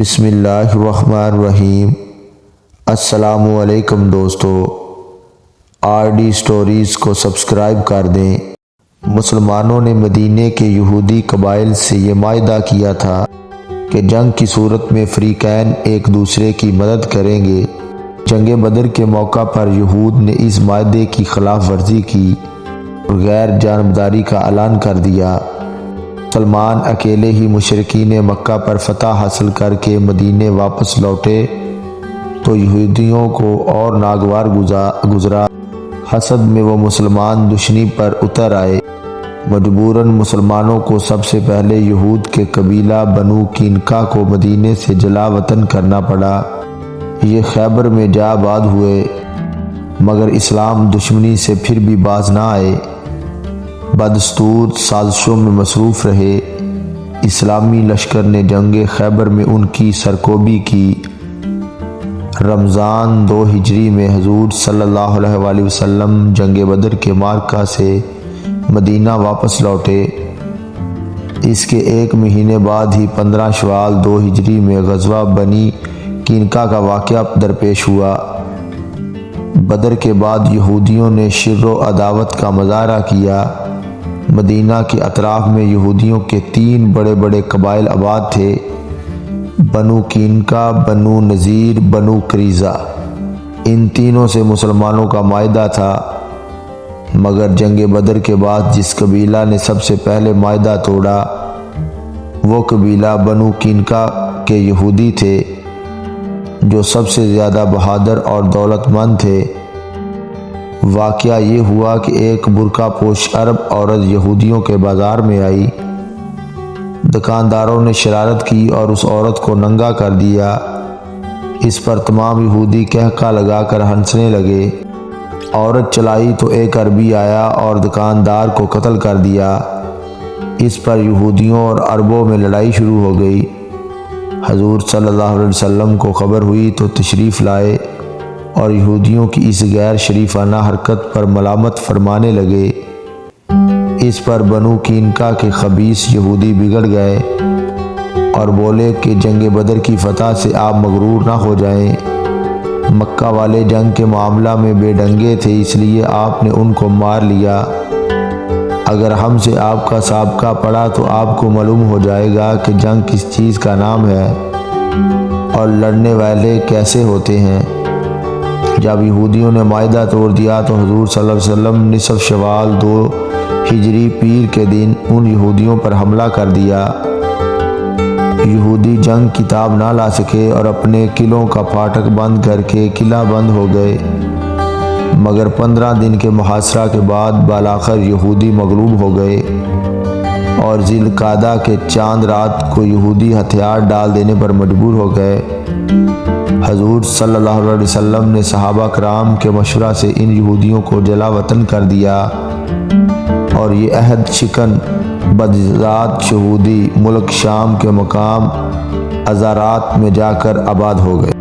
بسم اللہ الرحمن الرحیم۔ السلام علیکم دوستو، آر ڈی سٹوریز کو سبسکرائب کر دیں۔ مسلمانوں نے مدینے کے یہودی قبائل سے یہ معاہدہ کیا تھا کہ جنگ کی صورت میں فریقین ایک دوسرے کی مدد کریں گے۔ جنگ بدر کے موقع پر یہود نے اس معاہدے کی خلاف ورزی کی اور غیر جانبداری کا اعلان کر دیا۔ مسلمان اکیلے ہی مشرکین مکہ پر فتح حاصل کر کے مدینے واپس لوٹے تو یہودیوں کو اور ناگوار گزرا۔ حسد میں وہ مسلمان دشمنی پر اتر آئے۔ مجبوراً مسلمانوں کو سب سے پہلے یہود کے قبیلہ بنو قینقاع کو مدینے سے جلا وطن کرنا پڑا۔ یہ خیبر میں جا آباد ہوئے، مگر اسلام دشمنی سے پھر بھی باز نہ آئے۔ بدستور سازشوں میں مصروف رہے۔ اسلامی لشکر نے جنگ خیبر میں ان کی سرکوبی کی۔ رمضان 2 ہجری میں حضور صلی اللہ علیہ وآلہ وسلم جنگ بدر کے معرکہ سے مدینہ واپس لوٹے۔ اس کے 1 مہینے بعد ہی 15 شوال 2 ہجری میں غزوہ بنی قینقاع کا واقعہ درپیش ہوا۔ بدر کے بعد یہودیوں نے شر و عداوت کا مظاہرہ کیا۔ مدینہ کے اطراف میں یہودیوں کے 3 بڑے بڑے قبائل آباد تھے: بنو قینقاع، بنو نذیر، بنو قریظہ۔ ان تینوں سے مسلمانوں کا معاہدہ تھا، مگر جنگ بدر کے بعد جس قبیلہ نے سب سے پہلے معاہدہ توڑا وہ قبیلہ بنو قینقاع کے یہودی تھے، جو سب سے زیادہ بہادر اور دولت مند تھے۔ واقعہ یہ ہوا کہ ایک برقع پوش عرب عورت یہودیوں کے بازار میں آئی۔ دکانداروں نے شرارت کی اور اس عورت کو ننگا کر دیا۔ اس پر تمام یہودی قہقہ لگا کر ہنسنے لگے۔ عورت چلائی تو ایک عربی آیا اور دکاندار کو قتل کر دیا۔ اس پر یہودیوں اور عربوں میں لڑائی شروع ہو گئی۔ حضور صلی اللہ علیہ وسلم کو خبر ہوئی تو تشریف لائے اور یہودیوں کی اس غیر شریفانہ حرکت پر ملامت فرمانے لگے۔ اس پر بنو قینقاع کے خبیث یہودی بگڑ گئے اور بولے کہ جنگ بدر کی فتح سے آپ مغرور نہ ہو جائیں۔ مکہ والے جنگ کے معاملہ میں بے ڈنگے تھے، اس لیے آپ نے ان کو مار لیا۔ اگر ہم سے آپ کا سابقہ پڑا تو آپ کو معلوم ہو جائے گا کہ جنگ کس چیز کا نام ہے اور لڑنے والے کیسے ہوتے ہیں۔ جب یہودیوں نے معاہدہ توڑ دیا تو حضور صلی اللہ علیہ وسلم نصف شوال 2 ہجری پیر کے دن ان یہودیوں پر حملہ کر دیا۔ یہودی جنگ کی تاب نہ لا سکے اور اپنے قلعوں کا پھاٹک بند کر کے قلعہ بند ہو گئے، مگر 15 دن کے محاصرہ کے بعد بالآخر یہودی مغلوب ہو گئے اور ذی القعدہ کے چاند رات کو یہودی ہتھیار ڈال دینے پر مجبور ہو گئے۔ حضور صلی اللہ علیہ وسلم نے صحابہ کرام کے مشورہ سے ان یہودیوں کو جلا وطن کر دیا اور یہ عہد شکن بدذات یہودی ملک شام کے مقام ازارات میں جا کر آباد ہو گئے۔